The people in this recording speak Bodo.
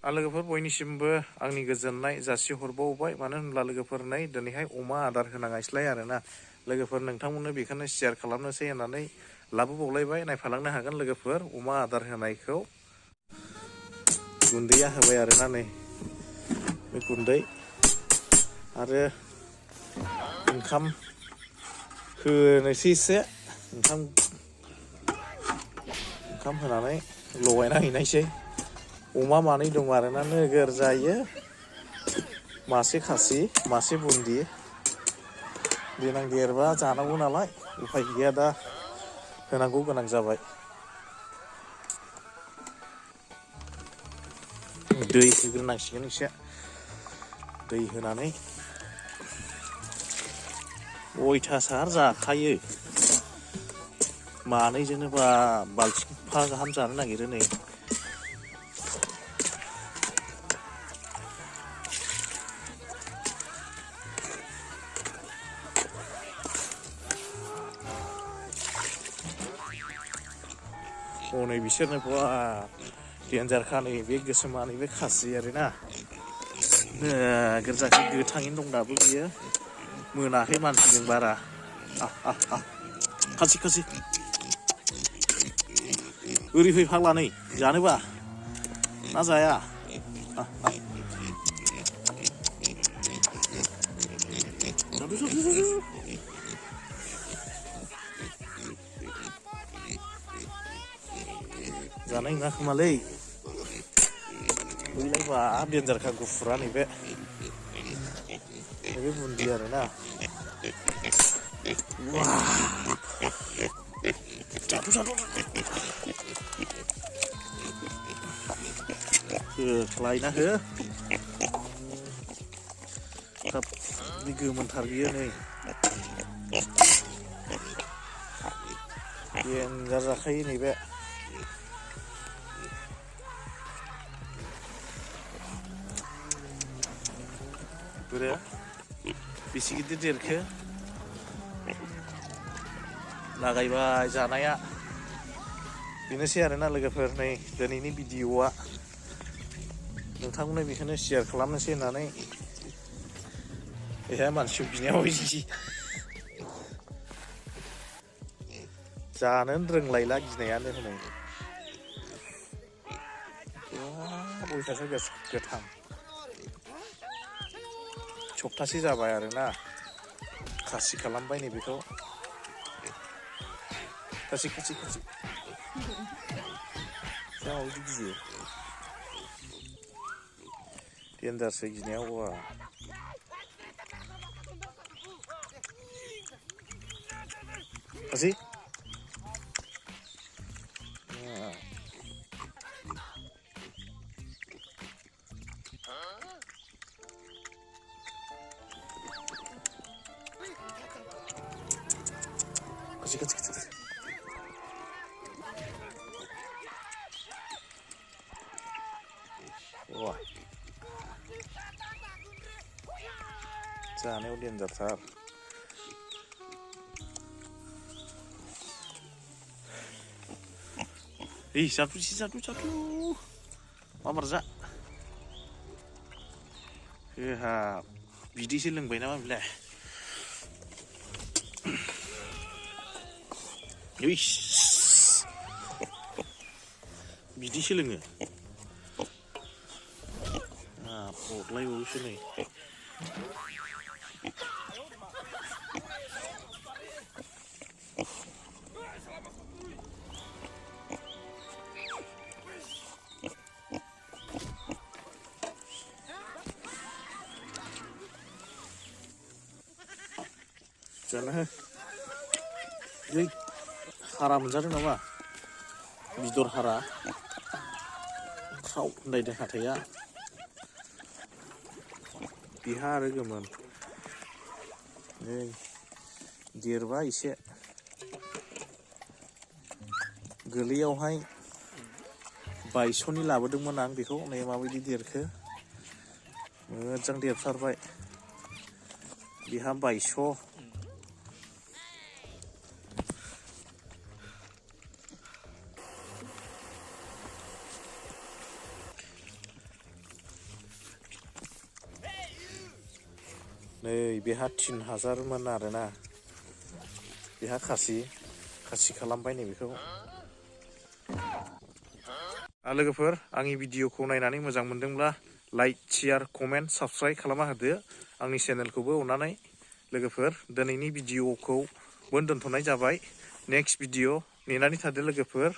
लोगोफोर बयनिसिमबो आंनि गोजोननाय जासिहरबावबाय मानो होनब्ला लोगोफोर नै दिनैहाय अमा आदार होनाङासैलाय आरोना लोगोफोर नोंथांमोननो बेखौनो शेयार खालामनोसै होननानै लाबोबावलायबाय नायफालांनो हागोन लोगोफोर अमा आदार होनायखौ गुन्दैया होबाय आरोना नै बे गुन्दै आरो ओंखाम होनोसै एसे ओंखाम होनानै लगायना हैनायसै अमा मानै दं आरोना नोगोर जायो मासे खासि मासे बुन्दि देनां देरबा जानांगौ नालाय उफाय गैया दा होनांगौ गोनां जाबाय दै होग्रोनांसिगोन एसे दै होनानै अयथासार जाखायो मानैजोंनो बा बाल्थिंफा गाहाम जानो नागिरो नै हनै बिसोरनो बा देन्जारखा नै बे गोसोमा नै बे खासि आरोना नोगोर जाखायो गोथाङैनो दं दाबो बियो मोनाखै मानसिजों बारा खासि ओरै फै फाग्ला नै जानोबा ना जाया जानाय नङा खोमालै बैलायबा देन्जारखा गुफुरा नैबे बुन्दि आरोना लायना हो थाब बे गोमोनथार बियो नै देन्जार जाखायो नैबे बोरो बेसे गिदिर देरखो लागायबाय जानाया बेनोसै आरोना लोगोफोर नै दिनैनि भिडिअआ नोंथांमोननो बेखौनो शेयार खालामनोसै होननानै बेहा मानसि बिनायाव जि जानोनो रोंलायला गिनायानो हनै अयथासार गोथां सप्तासे जाबाय आरोना खासि खालामबाय नैबेखौ खासि माबायदि गियो देन्जारसो गिनायाव बा खासि wah जानायाव देन्जारथार जादु माबार जा जोहा बिदैसो लोंबाय नामा बेलाय बिदिसो लोङो अरलायबावोसो नै जाना हो हारा मोनजादों नामा बिदर हारा ख्राव होनलायदों हाथाया बिहा आरो गोमोन नै देरबा एसे गोरलैयावहाय 2200नि लाबोदोंमोन आं बेखौ नै माबायदि देरखो मोजां देरथारबाय बिहा 2200 नै बेहा 3000 आरोना बेहा खासि खालामबाय नै बेखौ लोगोफोर आंनि भिडिअखौ नायनानै मोजां मोनदोंब्ला लाइक शेयार कमेन्ट साबस्क्राइब खालामना होदो आंनि चेनेलखौबो अननानै लोगोफोर दिनैनि भिडिअखौ दोनथ'नाय जाबाय नेक्स्ट भिडिअ नेनानै थादो लोगोफोर